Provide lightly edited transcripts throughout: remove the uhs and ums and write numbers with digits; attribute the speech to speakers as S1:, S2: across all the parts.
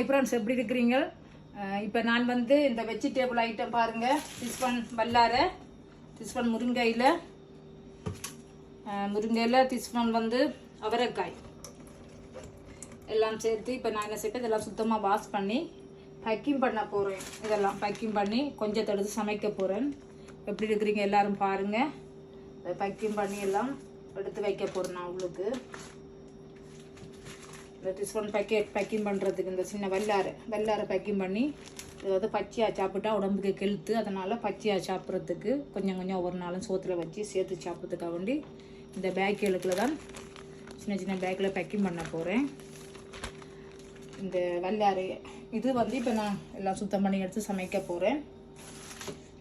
S1: Friends, எப்படி இருக்கிறீங்க? இப்போ நான் வந்து இந்த வெஜிடேபிள் ஐட்டம் பாருங்கள். திஸ்வன் வல்லாரை, திஸ்வன் முருங்கையில் திஸ்வன் வந்து அவரைக்காய் எல்லாம் சேர்த்து இப்போ நான் என்ன செய்வேன், இதெல்லாம் சுத்தமாக வாஷ் பண்ணி பேக்கிங் பண்ண போகிறேன். இதெல்லாம் பேக்கிங் பண்ணி கொஞ்சத்தை எடுத்து சமைக்க போகிறேன். எப்படி இருக்கிறீங்க எல்லோரும் பாருங்கள். அதை பேக்கிங் பண்ணி எல்லாம் எடுத்து வைக்க போகிறேன். நான் உங்களுக்கு இந்த திஸ்வன் பேக்கிங் பண்ணுறதுக்கு இந்த சின்ன வல்லாரை பேக்கிங் பண்ணி அதாவது பச்சையாக சாப்பிட்டா உடம்புக்கு கெழுத்து. அதனால் பச்சையாக சாப்பிட்றதுக்கு கொஞ்சம் கொஞ்சம் ஒவ்வொரு நாளும் சோத்தில் வச்சு சேர்த்து சாப்பிட்றதுக்காக வேண்டி இந்த பேக்குகளுக்குள்ள தான் சின்ன சின்ன பேக்கில் பேக்கிங் பண்ண போகிறேன். இந்த வல்லாரை இது வந்து இப்போ நான் எல்லாம் சுத்தம் பண்ணி எடுத்து சமைக்க போகிறேன்.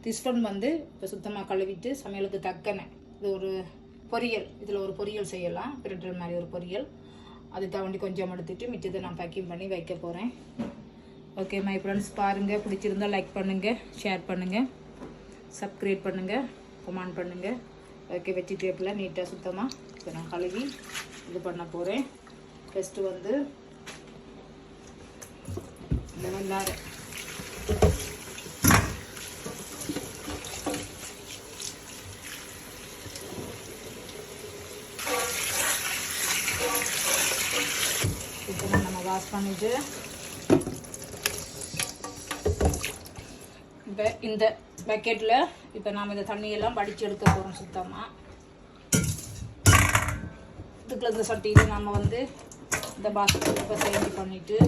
S1: திஸ்வன் வந்து இப்போ சுத்தமாக கழுவிட்டு சமையலுக்கு தக்கன இது ஒரு பொரியல், இதில் ஒரு பொரியல் செய்யலாம், பிரட்டல் மாதிரி ஒரு பொரியல். அதுக்காக வேண்டி கொஞ்சம் எடுத்துகிட்டு மிச்சத்தை நான் பேக்கிங் பண்ணி வைக்க போகிறேன். ஓகே மை ஃப்ரெண்ட்ஸ், பாருங்கள். பிடிச்சிருந்தால் லைக் பண்ணுங்கள், ஷேர் பண்ணுங்கள், சப்ஸ்கிரைப் பண்ணுங்கள், கமெண்ட் பண்ணுங்கள். ஓகே, வெஜிடேபிளில் நீட்டாக சுத்தமாக இப்போ நான் கழுவி இது பண்ண போகிறேன். ஃபஸ்ட்டு வந்து இந்த வல்லாரை இப்போ நம்ம வாஷ் பண்ணிவிட்டு இப்போ இந்த பக்கெட்டில் இப்போ நாம் இந்த தண்ணியெல்லாம் வடித்து எடுக்க போகிறோம் சுத்தமாக. இதுக்குள்ள இந்த சட்டியில் நாம் வந்து இந்த பாஸ்கெட் இப்போ சேஞ்ச் பண்ணிவிட்டு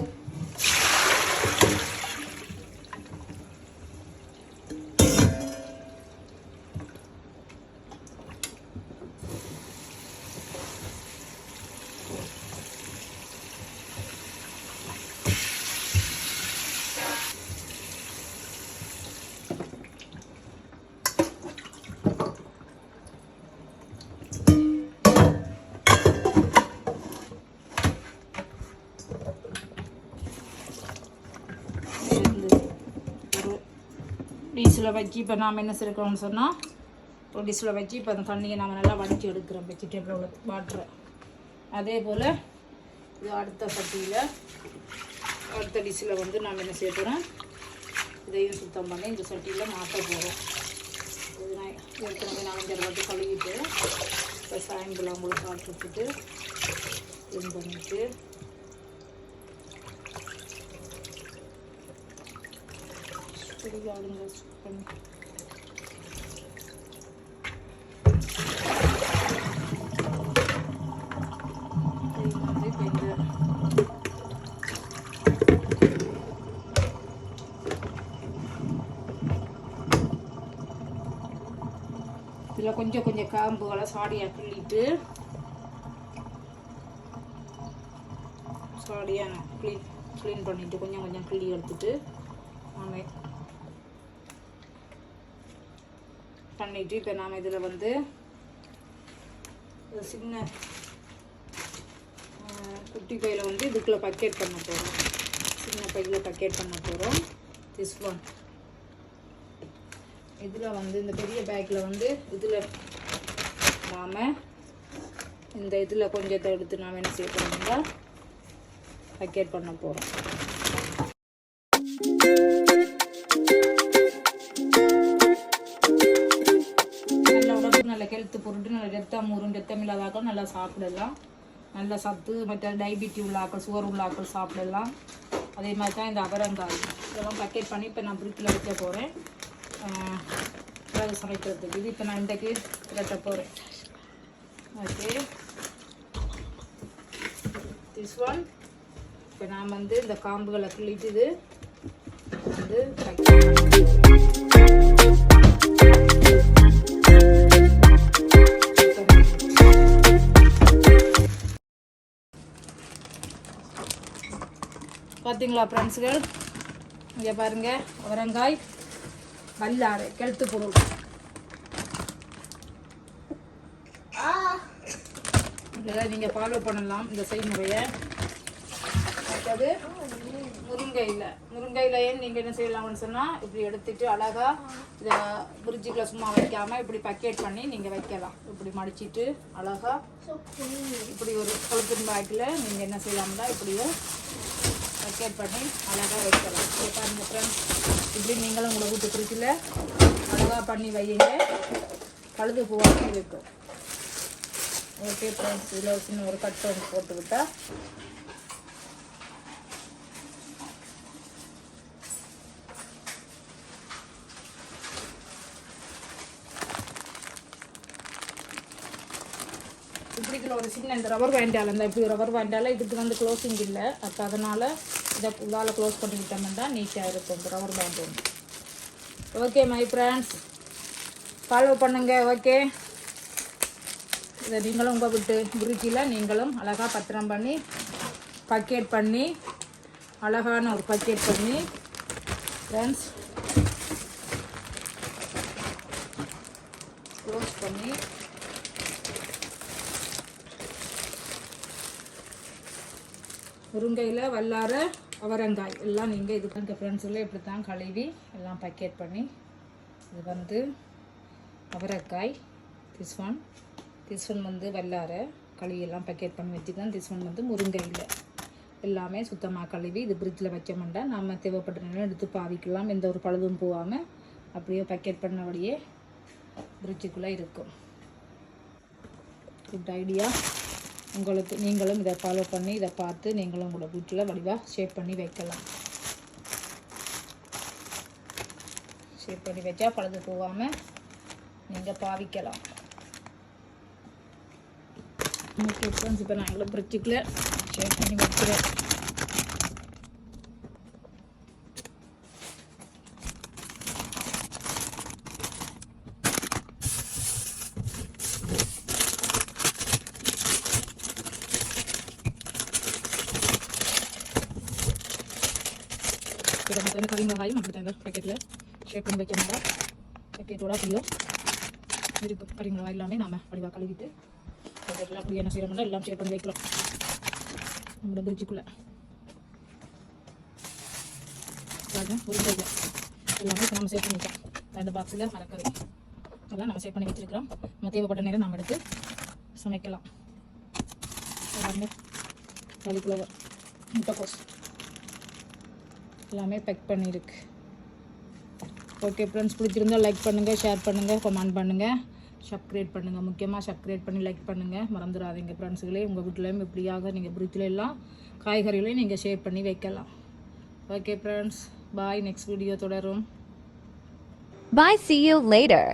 S1: டிஷ்ஷில் வச்சு இப்போ நாம் என்ன சேர்க்கணும்னு சொன்னால் ஒரு டிஷ்ஷில் வச்சு இப்போ அந்த தண்ணியை நாம் நல்லா வடித்து எடுக்கிறோம் வெஜிடேபிள் வாட்டரை. அதே போல் இது அடுத்த சட்டியில் அடுத்த டிஷ்ஷில் வந்து நாம் என்ன சேர்க்குறோம், இதையும் சுத்தம் பண்ணி இந்த சட்டியில் மாற்ற போகிறோம். இது நான் ஏற்கனவே நான் 5 வாட்டி கழுவிட்டு இப்போ சாயந்தரம் உங்களுக்கு சாப்பிட்டுட்டு இது பண்ணிவிட்டு ஆளுங்க பண்ணி இதில் கொஞ்சம் கொஞ்சம் காம்புகளை சாடியாக கிள்ளிட்டு சாடியாக க்ளீன் பண்ணிவிட்டு கொஞ்சம் கொஞ்சம் கிள்ளி எடுத்துட்டு பண்ணிவிட்டு இப்போ நாம் இதில் வந்து சின்ன குட்டி பையில் வந்து இதுக்குள்ளே பக்கெட் பண்ண போகிறோம். சின்ன பையில் பக்கெட் பண்ண போகிறோம். திஸ்வன் இதில் வந்து இந்த பெரிய பேக்கில் வந்து இதில் நாம் இந்த இதில் கொஞ்சத்தை எடுத்து நாம் என்ன செய்ய போகிறோம்னா பக்கெட் பண்ண போகிறோம். நல்ல ஹெல்த்து பொருட்டு நல்ல ரத்தம் ஊறும், ரத்தம் இல்லாதாக்கள் நல்லா சாப்பிடலாம். நல்ல சத்து மற்ற டயபிட்டி உள்ள ஆக்கள், சுகர் உள்ள ஆக்கள் சாப்பிடலாம். அதே மாதிரி தான் இந்த அவரங்காய் இதெல்லாம் பக்கெட் பண்ணி இப்போ நான் ஃப்ரிட்ஜில் வைக்க போகிறேன் பிறகு சமைக்கிறதுக்கு. இது இப்போ நான் இன்றைக்கு கட்ட போகிறேன். ஓகே, திஸ் ஒன் இப்போ நான் வந்து இந்த காம்புகளை கிள்ளிட்டு இது வந்து பார்த்தீங்களா ஃப்ரெண்ட்ஸுகள், இங்கே பாருங்கள் அவரங்காய் வல்லாரை கெழுத்து பொருள். இதில் நீங்கள் ஃபாலோ பண்ணலாம் இந்த செய்முறையை. அடுத்தது முருங்கையில் நீங்கள் என்ன செய்யலாம்னு சொன்னால் இப்படி எடுத்துட்டு அழகாக இதை ஃப்ரிட்ஜுக்குள்ள சும்மா வைக்காமல் இப்படி பக்கெட் பண்ணி நீங்கள் வைக்கலாம். இப்படி மடிச்சிட்டு அழகாக இப்படி ஒரு கொளுத்தின் பேக்கில் நீங்கள் என்ன செய்யலாம்னா இப்படியும் பக்கெட் பண்ணி அழகாக வைக்கலாம். பாருங்கள் ஃப்ரெண்ட்ஸ், இப்படி நீங்களும் உங்களை வீட்டு ஃப்ரிட்ஜில் அழகாக பண்ணி வையுங்க, பழுது போகாமல் இருக்கும். ஓகே ஃப்ரெண்ட்ஸ், இதில் சின்ன ஒரு கட்டு ஒன்று போட்டு விட்டால் இப்படிக்குள்ள ஒரு சின்ன இந்த ரப்பர் பேண்டால், இந்த இப்படி ரப்பர் பேண்டால் இதுக்கு வந்து க்ளோஸிங் இல்லை. அப்போ அதனால் இதை இதால் க்ளோஸ் பண்ணிக்கிட்டோம்னா நீட்டாக இருக்கும் இந்த ரப்பர் பேண்ட் ஒன்று. ஓகே மை ஃப்ரெண்ட்ஸ், ஃபாலோ பண்ணுங்க. ஓகே, இதை நீங்களும் உங்கள் வீட்டு ஃப்ரிட்ஜில் நீங்களும் அழகாக பத்திரம் பண்ணி பக்கெட் பண்ணி அழகான ஒரு பக்கெட் பண்ணி ஃப்ரெண்ட்ஸ் க்ளோஸ் பண்ணி முருங்கையில் வல்லார அவரங்காய் எல்லாம் நீங்கள் இது பண்ணுங்க ஃப்ரெண்ட்ஸில் இப்படி தான் கழுவி எல்லாம் பக்கெட் பண்ணி, இது வந்து அவரைக்காய், திஸ் ஒன் வந்து வல்லார கழுவியெல்லாம் பக்கெட் பண்ணி வச்சுக்கலாம். திஸ் ஒன் வந்து முருங்கையில் எல்லாமே சுத்தமாக கழுவி இது ஃப்ரிட்ஜில் வைக்கமாட்டா நம்ம தேவைப்பட்ட நேரம் எடுத்து பாவிக்கலாம். எந்த ஒரு பழுதும் போகாமல் அப்படியே பக்கெட் பண்ணபடியே ஃப்ரிட்ஜுக்குள்ளே இருக்கும். Good idea. உங்களுக்கு நீங்களும் இதை ஃபாலோ பண்ணி இதை பார்த்து நீங்களும் உங்களோட வீட்டில் வடிவாக ஷேப் பண்ணி வைக்கலாம். ஷேப் பண்ணி வச்சா பழுது போகாமல் நீங்கள் பாவிக்கலாம். ஓகே ஃப்ரெண்ட்ஸ், இப்போ நான் எங்களை ஃப்ரிட்ஜுக்குள்ளே ஷேப் பண்ணி வைக்கிறேன். வந்து கறிமிளகாயும் அப்படி தான் பேக்கெட்டில் ஷேப் பண்ணி வைக்கணும்னா பேக்கெட்டோட அப்படியோ இருக்கும். கறிமிளகாய் எல்லாமே நாம் வடிவாக கழுவிட்டு பேக்கெட்டில் அப்படி என்ன செய்யணும்னா எல்லாம் ஷேப் பண்ணி வைக்கலாம் நம்மளோட ஃப்ரிட்ஜுக்குள்ளே. முருங்கையில் எல்லாமே நம்ம ஷேப் பண்ணி வைக்கலாம். ரெண்டு பாக்ஸில் மரக்கறி எல்லாம் நம்ம ஷேப் பண்ணி வச்சுருக்கிறோம். நம்ம தேவைப்பட்ட நேரம் நம்ம எடுத்து சமைக்கலாம். காலிஃப்ளவர், முட்டைக்கோஸ் எல்லாமே பேக் பண்ணியிருக்கு. ஓகே ஃப்ரெண்ட்ஸ், பிடிச்சிருந்தால் லைக் பண்ணுங்கள், ஷேர் பண்ணுங்கள், கமெண்ட் பண்ணுங்கள், சப்ஸ்கிரைப் பண்ணுங்கள். முக்கியமாக சப்ஸ்கிரைப் பண்ணி லைக் பண்ணுங்கள் மறந்துடாதீங்க ஃப்ரெண்ட்ஸுகளே. உங்கள் வீட்டிலையும் இப்படியாக நீங்கள் ஃப்ரிட்ஜில் எல்லாம் காய்கறிகளையும் நீங்கள் ஷேப் பண்ணி வைக்கலாம். ஓகே ஃப்ரெண்ட்ஸ், பாய். நெக்ஸ்ட் வீடியோ தொடரும்.
S2: Bye, see you later.